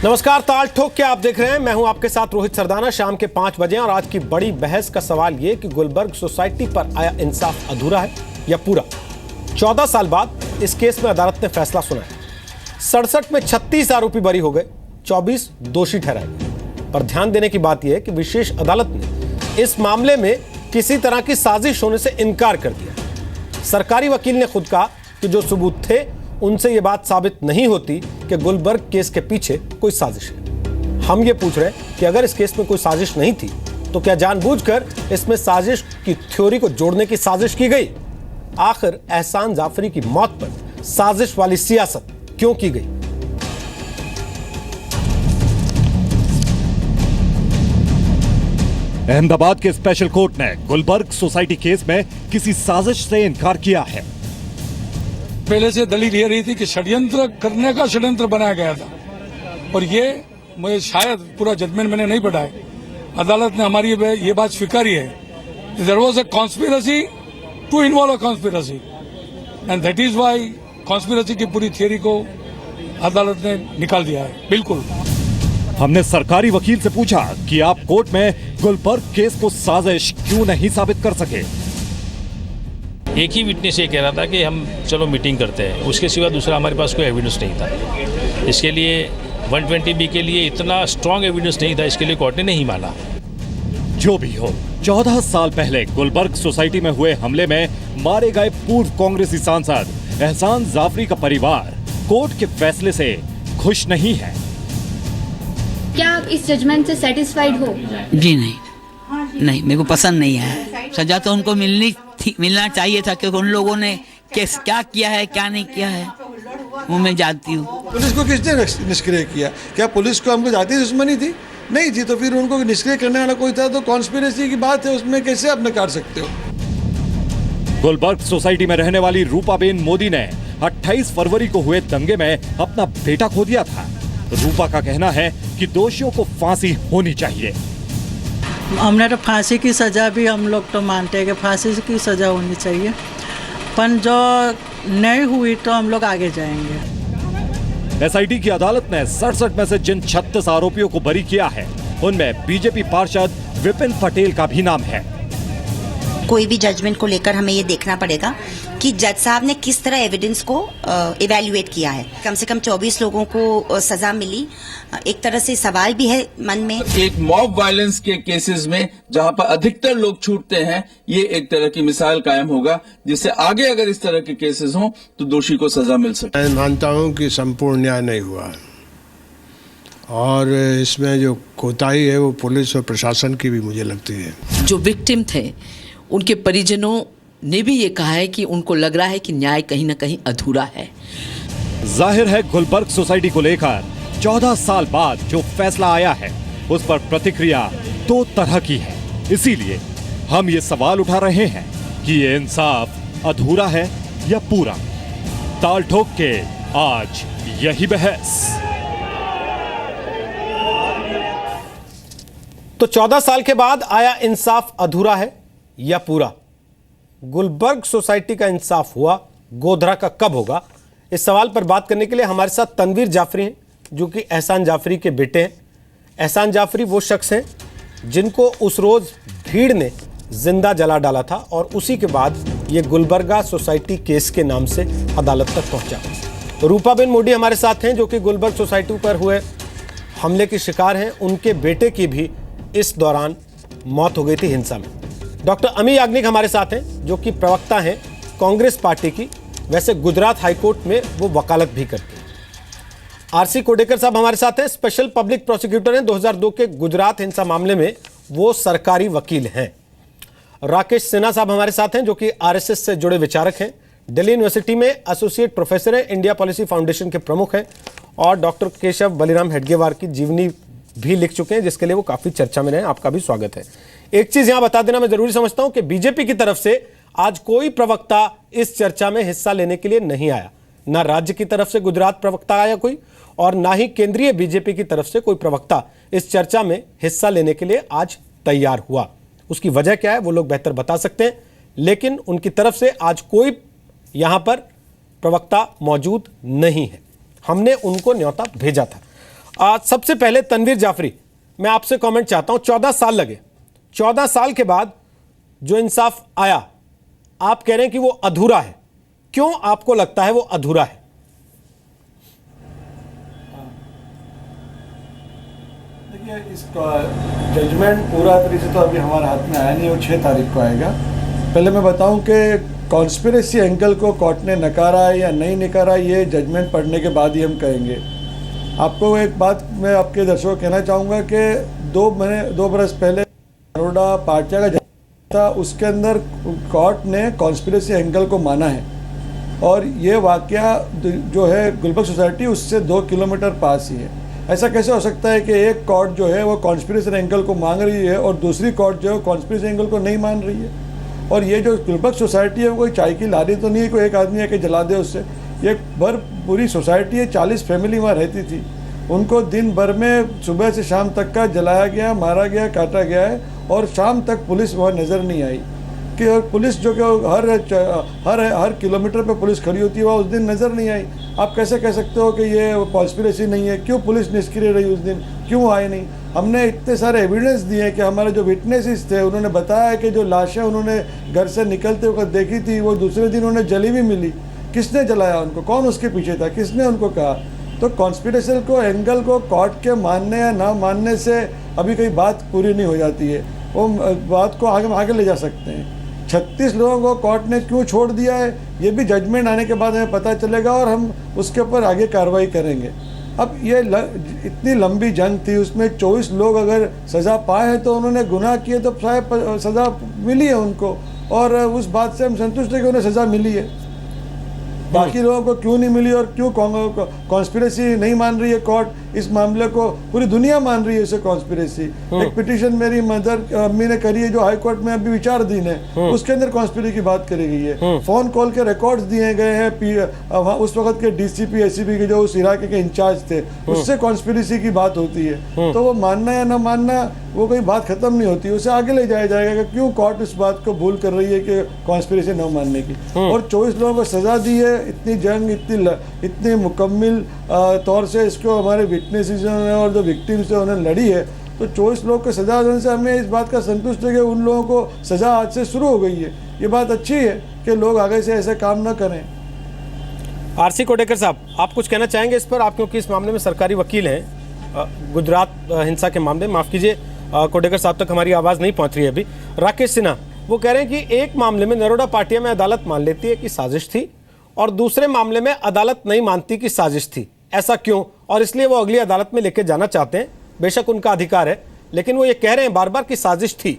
नमस्कार, ताल ठोक के आप देख रहे हैं। मैं हूं आपके साथ रोहित सरदाना। शाम के 5 बजे और आज की बड़ी बहस का सवाल ये कि गुलबर्ग सोसाइटी पर आया इंसाफ अधूरा है या पूरा। 14 साल बाद इस केस में अदालत ने फैसला सुनाया। 67 में 36 आरोपी बरी हो गए, 24 दोषी ठहराए गए। पर ध्यान देने की बात यह है कि विशेष अदालत ने इस मामले में किसी तरह की साजिश होने से इनकार कर दिया। सरकारी वकील ने खुद कहा कि जो सबूत थे उनसे यह बात साबित नहीं होती कि गुलबर्ग केस के पीछे कोई साजिश है। हम ये पूछ रहे हैं कि अगर इस केस में कोई साजिश नहीं थी तो क्या जानबूझकर इसमें साजिश की थ्योरी को जोड़ने की साजिश की गई? आखिर एहसान जाफरी की मौत पर साजिश वाली सियासत क्यों की गई? अहमदाबाद के स्पेशल कोर्ट ने गुलबर्ग सोसाइटी केस में किसी साजिश से इनकार किया है। पहले से दलील ये रही थी कि षड्यंत्र करने का षड्यंत्र बनाया गया था और ये मुझे शायद पूरा जजमेंट मैंने नहीं पढ़ा है। अदालत ने हमारी ये बात स्वीकारी है। There was a conspiracy to involve a conspiracy and that is why conspiracy की पूरी थियरी को अदालत ने निकाल दिया है। बिल्कुल। हमने सरकारी वकील से पूछा कि आप कोर्ट में गुलबर्ग केस को साजिश क्यों नहीं साबित कर सके। एक ही विटनेस ये कह रहा था कि हम चलो मीटिंग करते हैं, उसके सिवा दूसरा हमारे पास कोई एविडेंस नहीं था। इसके लिए 120B के लिए इतना स्ट्रांग एविडेंस नहीं था, इसके लिए कोर्ट ने नहीं माना। जो भी हो, 14 साल पहले गुलबर्ग सोसाइटी में हुए हमले में मारे गए पूर्व कांग्रेसी सांसद एहसान जाफरी का परिवार कोर्ट के फैसले से खुश नहीं है। क्या आप इस जजमेंट से सेटिस्फाइड हो? जी नहीं, मेरे को पसंद नहीं है। सजा तो उनको मिलना चाहिए था, क्योंकि उन लोगों ने क्या किया है क्या नहीं किया है वो मैं जानती हूँ। पुलिस को किसने निष्क्रिय किया? क्या पुलिस को हमको जाती दुश्मनी थी? नहीं थी। तो फिर उनको निष्क्रिय करने वाला कोई था तो कॉन्स्पिरेसी की बात है, उसमें कैसे आप नकार सकते हो? गुलबर्ग सोसाइटी में रहने वाली रूपाबेन मोदी ने 28 फरवरी को हुए दंगे में अपना बेटा खो दिया था। रूपा का कहना है कि दोषियों को फांसी होनी चाहिए। हमने तो फांसी की सज़ा भी हम लोग तो मानते हैं कि फांसी की सज़ा होनी चाहिए, पर जो नहीं हुई तो हम लोग आगे जाएंगे। एसआईटी की अदालत ने 67 में से जिन 36 आरोपियों को बरी किया है उनमें बीजेपी पार्षद विपिन पटेल का भी नाम है। कोई भी जजमेंट को लेकर हमें ये देखना पड़ेगा कि जज साहब ने किस तरह एविडेंस को इवैल्यूएट किया है। कम से कम 24 लोगों को सजा मिली। एक तरह से सवाल भी है मन में। एक मॉब वायलेंस के केसेस में जहां पर अधिकतर लोग छूटते हैं, ये एक तरह की मिसाल कायम होगा जिससे आगे अगर इस तरह के केसेस हों तो दोषी को सजा मिल सके। मैं मानता हूं कि संपूर्ण न्याय नहीं हुआ और इसमें जो कोताही है वो पुलिस और प्रशासन की भी मुझे लगती है। जो विक्टिम थे उनके परिजनों ने भी ये कहा है कि उनको लग रहा है कि न्याय कहीं ना कहीं अधूरा है। जाहिर है गुलबर्ग सोसाइटी को लेकर 14 साल बाद जो फैसला आया है उस पर प्रतिक्रिया 2 तरह की है। इसीलिए हम ये सवाल उठा रहे हैं कि ये इंसाफ अधूरा है या पूरा। ताल ठोक के आज यही बहस। तो 14 साल के बाद आया इंसाफ अधूरा है या पूरा? गुलबर्ग सोसाइटी का इंसाफ हुआ, गोधरा का कब होगा? इस सवाल पर बात करने के लिए हमारे साथ तनवीर जाफरी हैं, जो कि एहसान जाफरी के बेटे हैं। एहसान जाफरी वो शख्स हैं जिनको उस रोज भीड़ ने जिंदा जला डाला था और उसी के बाद ये गुलबर्गा सोसाइटी केस के नाम से अदालत तक पहुंचा। रूपाबेन मोदी हमारे साथ हैं, जो कि गुलबर्ग सोसाइटी पर हुए हमले के शिकार हैं। उनके बेटे की भी इस दौरान मौत हो गई थी हिंसा में। डॉक्टर अमी याग्निक हमारे साथ हैं, जो कि प्रवक्ता हैं कांग्रेस पार्टी की। वैसे गुजरात हाईकोर्ट में वो वकालत भी करते हैं। आरसी कोडेकर साहब हमारे साथ हैं, स्पेशल पब्लिक प्रोसिक्यूटर हैं। 2002 के गुजरात हिंसा मामले में वो सरकारी वकील हैं। राकेश सिन्हा साहब हमारे साथ हैं, जो कि आरएसएस से जुड़े विचारक हैं। दिल्ली यूनिवर्सिटी में एसोसिएट प्रोफेसर हैं, इंडिया पॉलिसी फाउंडेशन के प्रमुख हैं और डॉक्टर केशव बलिराम हेडगेवार की जीवनी भी लिख चुके हैं, जिसके लिए वो काफी चर्चा में रहे। आपका भी स्वागत है। एक चीज यहां बता देना मैं जरूरी समझता हूं कि बीजेपी की तरफ से आज कोई प्रवक्ता इस चर्चा में हिस्सा लेने के लिए नहीं आया। ना राज्य की तरफ से गुजरात प्रवक्ता आया कोई, और ना ही केंद्रीय बीजेपी की तरफ से कोई प्रवक्ता इस चर्चा में हिस्सा लेने के लिए आज तैयार हुआ। उसकी वजह क्या है वो लोग बेहतर बता सकते हैं, लेकिन उनकी तरफ से आज कोई यहां पर प्रवक्ता मौजूद नहीं है। हमने उनको न्योता भेजा था। सबसे पहले तनवीर जाफरी, मैं आपसे कमेंट चाहता हूं। 14 साल लगे, 14 साल के बाद जो इंसाफ आया, आप कह रहे हैं कि वो अधूरा है। क्यों आपको लगता है वो अधूरा है? देखिए, इसका जजमेंट पूरा तरीके से तो अभी हमारे हाथ में आया नहीं, वो 6 तारीख को आएगा। पहले मैं बताऊं कि कॉन्स्पिरेसी एंगल को कोर्ट ने नकारा है या नहीं नकारा, ये जजमेंट पढ़ने के बाद ही हम कहेंगे। आपको एक बात मैं आपके दर्शकों को कहना चाहूँगा कि 2 बरस पहले नरोडा पार्टिया का जजमेंट था, उसके अंदर कोर्ट ने कॉन्स्पिरेसी एंगल को माना है। और ये वाकया जो है गुलबर्ग सोसाइटी उससे 2 किलोमीटर पास ही है। ऐसा कैसे हो सकता है कि एक कोर्ट जो है वो कॉन्स्पिरेसी एंगल को मांग रही है और दूसरी कोर्ट जो है कॉन्स्पिरेसी एंगल को नहीं मान रही है? और ये जो गुलबर्ग सोसाइटी है वो कोई चाय की लारी तो नहीं है, कोई एक आदमी आके जला दे उससे। ये भर पूरी सोसाइटी है, 40 फैमिली वहाँ रहती थी। उनको दिन भर में सुबह से शाम तक का जलाया गया, मारा गया, काटा गया है और शाम तक पुलिस वहाँ नज़र नहीं आई। कि और पुलिस जो कि हर किलोमीटर पे पुलिस खड़ी होती है, वहाँ उस दिन नज़र नहीं आई। आप कैसे कह सकते हो कि ये कॉन्स्पिरेसी नहीं है? क्यों पुलिस निष्क्रिय रही उस दिन, क्यों आए नहीं? हमने इतने सारे एविडेंस दिए कि हमारे जो विटनेसेस थे उन्होंने बताया कि जो लाशें उन्होंने घर से निकलते वक्त देखी थी वो दूसरे दिन उन्हें जली भी मिली। किसने जलाया उनको, कौन उसके पीछे था, किसने उनको कहा? तो कॉन्स्पिरेसी को एंगल को कोर्ट के मानने या ना मानने से अभी कोई बात पूरी नहीं हो जाती है। वो बात को आगे ले जा सकते हैं। 36 लोगों को कोर्ट ने क्यों छोड़ दिया है ये भी जजमेंट आने के बाद हमें पता चलेगा और हम उसके ऊपर आगे कार्रवाई करेंगे। अब ये इतनी लंबी जंग थी, उसमें 24 लोग अगर सज़ा पाए हैं तो उन्होंने गुनाह किए तो शायद सज़ा मिली है उनको, और उस बात से हम संतुष्ट हैं कि उन्हें सज़ा मिली है। बाकी लोगों को क्यों नहीं मिली और क्यों कॉन्स्पिरेसी नहीं मान रही है कोर्ट? इस मामले को पूरी दुनिया मान रही है इसे कॉन्स्पिरेसी। एक पिटीशन मेरी मदर अम्मी ने करी है जो हाई कोर्ट में अभी विचाराधीन है, उसके अंदर कॉन्स्पिरेसी की बात करी गई है। फोन कॉल के रिकॉर्ड्स दिए गए हैं उस वक्त के डीसीपी एसीपी के जो उस इलाके के इंचार्ज थे, उससे कॉन्स्पिरेसी की बात होती है। तो वो मानना या ना मानना वो कोई बात खत्म नहीं होती, उसे आगे ले जाया जाएगा कि क्यों कोर्ट इस बात को भूल कर रही है कि कॉन्स्पिरेसी न मानने की। और 24 लोगों को सजा दी है। इतनी जंग इतनी मुकम्मल तौर से इसको हमारे विटनेसेस ने और जो विक्टिम्स है उन्हें लड़ी है, तो 24 लोग को सजा देने से हमें इस बात का संतुष्ट है कि उन लोगों को सजा आज से शुरू हो गई है। ये बात अच्छी है कि लोग आगे से ऐसे काम न करें। आरसी कोटेकर साहब, आप कुछ कहना चाहेंगे इस पर? आप क्योंकि इस मामले में सरकारी वकील हैं, गुजरात हिंसा के मामले, माफ़ कीजिए कोटेकर साहब तक हमारी आवाज़ नहीं पहुंच रही है अभी। राकेश सिन्हा वो कह रहे हैं कि एक मामले में नरोडा पाटिया में अदालत मान लेती है कि साजिश थी और दूसरे मामले में अदालत नहीं मानती कि साजिश थी। ऐसा क्यों? और इसलिए वो अगली अदालत में लेके जाना चाहते हैं। बेशक उनका अधिकार है, लेकिन वो ये कह रहे हैं बार बार कि साजिश थी।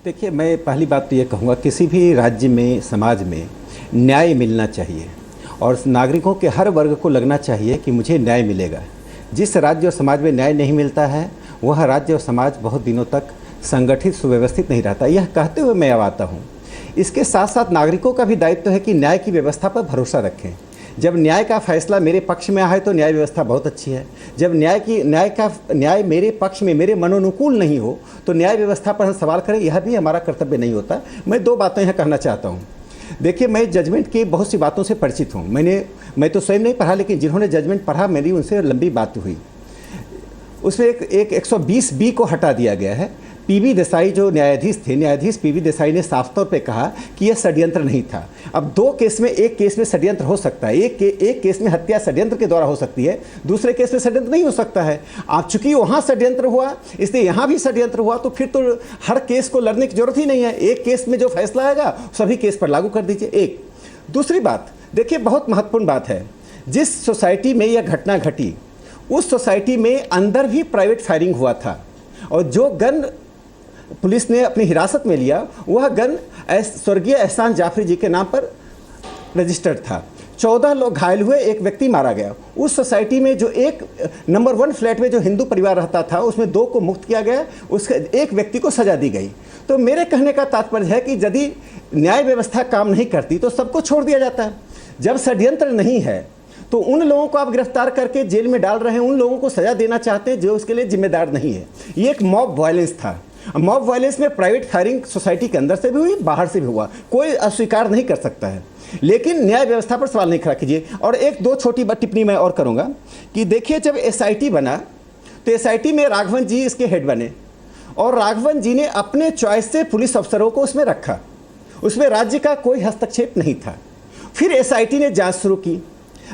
देखिए, मैं पहली बात तो ये कहूँगा, किसी भी राज्य में, समाज में न्याय मिलना चाहिए और नागरिकों के हर वर्ग को लगना चाहिए कि मुझे न्याय मिलेगा। जिस राज्य और समाज में न्याय नहीं मिलता है वह राज्य और समाज बहुत दिनों तक संगठित सुव्यवस्थित नहीं रहता। यह कहते हुए मैं अब आता हूँ, इसके साथ साथ नागरिकों का भी दायित्व है कि न्याय की व्यवस्था पर भरोसा रखें। जब न्याय का फैसला मेरे पक्ष में आए तो न्याय व्यवस्था बहुत अच्छी है। जब न्याय मेरे पक्ष में, मेरे मनोनुकूल नहीं हो तो न्याय व्यवस्था पर हम सवाल करें, यह भी हमारा कर्तव्य नहीं होता। मैं 2 बातें यहाँ कहना चाहता हूँ। देखिए, मैं जजमेंट की बहुत सी बातों से परिचित हूँ। मैं तो स्वयं नहीं पढ़ा, लेकिन जिन्होंने जजमेंट पढ़ा मेरी उनसे लंबी बात हुई। उसमें एक 120B को हटा दिया गया है। पीवी देसाई जो न्यायाधीश थे, न्यायाधीश पीवी देसाई ने साफ तौर पे कहा कि यह षड्यंत्र नहीं था। अब 2 केस में, एक केस में षड्यंत्र हो सकता है, एक केस में हत्या षड्यंत्र के द्वारा हो सकती है, दूसरे केस में षड्यंत्र नहीं हो सकता है। आप चूंकि वहाँ षड्यंत्र हुआ इसलिए यहाँ भी षड्यंत्र हुआ, तो फिर तो हर केस को लड़ने की जरूरत ही नहीं है। एक केस में जो फैसला आएगा सभी केस पर लागू कर दीजिए। एक दूसरी बात, देखिए बहुत महत्वपूर्ण बात है, जिस सोसाइटी में यह घटना घटी उस सोसाइटी में अंदर भी प्राइवेट फायरिंग हुआ था और जो गन पुलिस ने अपनी हिरासत में लिया वह गन स्वर्गीय एहसान जाफरी जी के नाम पर रजिस्टर्ड था। 14 लोग घायल हुए, एक व्यक्ति मारा गया। उस सोसाइटी में जो एक नंबर 1 फ्लैट में जो हिंदू परिवार रहता था उसमें 2 को मुक्त किया गया, उसके एक व्यक्ति को सजा दी गई। तो मेरे कहने का तात्पर्य है कि यदि न्याय व्यवस्था काम नहीं करती तो सबको छोड़ दिया जाता है। जब षड्यंत्र नहीं है तो उन लोगों को आप गिरफ्तार करके जेल में डाल रहे हैं, उन लोगों को सजा देना चाहते हैं जो उसके लिए जिम्मेदार नहीं है। ये एक मॉब वायलेंस था। मॉब वायलेंस में प्राइवेट फायरिंग सोसाइटी के अंदर से भी हुई, बाहर से भी हुआ, कोई अस्वीकार नहीं कर सकता है, लेकिन न्याय व्यवस्था पर सवाल नहीं खड़ा कीजिए। और एक दो छोटी टिप्पणी मैं और करूंगा कि देखिए, जब एसआईटी बना तो एसआईटी में राघवन जी इसके हेड बने और राघवन जी ने अपने चॉइस से पुलिस अफसरों को उसमें रखा, उसमें राज्य का कोई हस्तक्षेप नहीं था। फिर एसआईटी ने जांच शुरू की।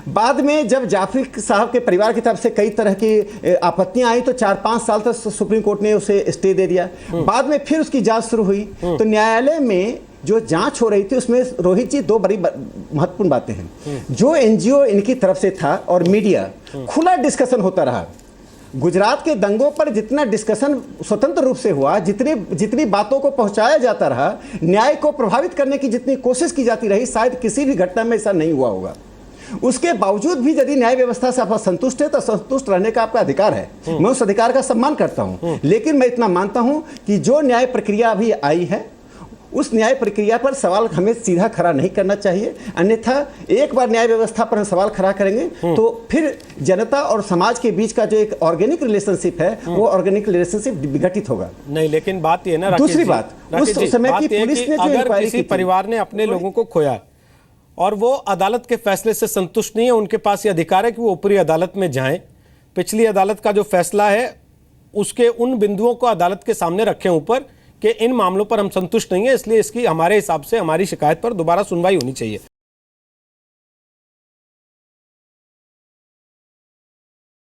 बाद में जब जाफरी साहब के परिवार की तरफ से कई तरह की आपत्तियां आई तो 4-5 साल तक सुप्रीम कोर्ट ने उसे स्टे दे दिया। बाद में फिर उसकी जांच शुरू हुई तो न्यायालय में जो जांच हो रही थी उसमें रोहित जी दो बड़ी महत्वपूर्ण बातें हैं। जो एनजीओ इनकी तरफ से था और मीडिया, खुला डिस्कशन होता रहा। गुजरात के दंगों पर जितना डिस्कशन स्वतंत्र रूप से हुआ, जितनी बातों को पहुंचाया जाता रहा, न्याय को प्रभावित करने की जितनी कोशिश की जाती रही, शायद किसी भी घटना में ऐसा नहीं हुआ होगा। उसके बावजूद भी यदि न्याय व्यवस्था से आप संतुष्ट है तो संतुष्ट रहने का आपका अधिकार है, मैं उस अधिकार का सम्मान करता हूं। लेकिन मैं इतना मानता हूं कि जो न्याय प्रक्रिया अभी आई है उस न्याय प्रक्रिया पर सवाल हमें सीधा खड़ा नहीं करना चाहिए, अन्यथा एक बार न्याय व्यवस्था पर हम सवाल खड़ा करेंगे तो फिर जनता और समाज के बीच का जो एक ऑर्गेनिक रिलेशनशिप है वो ऑर्गेनिक रिलेशनशिप विघटित होगा। नहीं, लेकिन बात ये ना, दूसरी बात, उस समय की पुलिस ने जो अगर किसी परिवार ने अपने लोगों को खोया और वो अदालत के फैसले से संतुष्ट नहीं है, उनके पास ये अधिकार है कि वो ऊपरी अदालत में जाएं, पिछली अदालत का जो फैसला है उसके उन बिंदुओं को अदालत के सामने रखें ऊपर कि इन मामलों पर हम संतुष्ट नहीं है, इसलिए इसकी हमारे हिसाब से हमारी शिकायत पर दोबारा सुनवाई होनी चाहिए।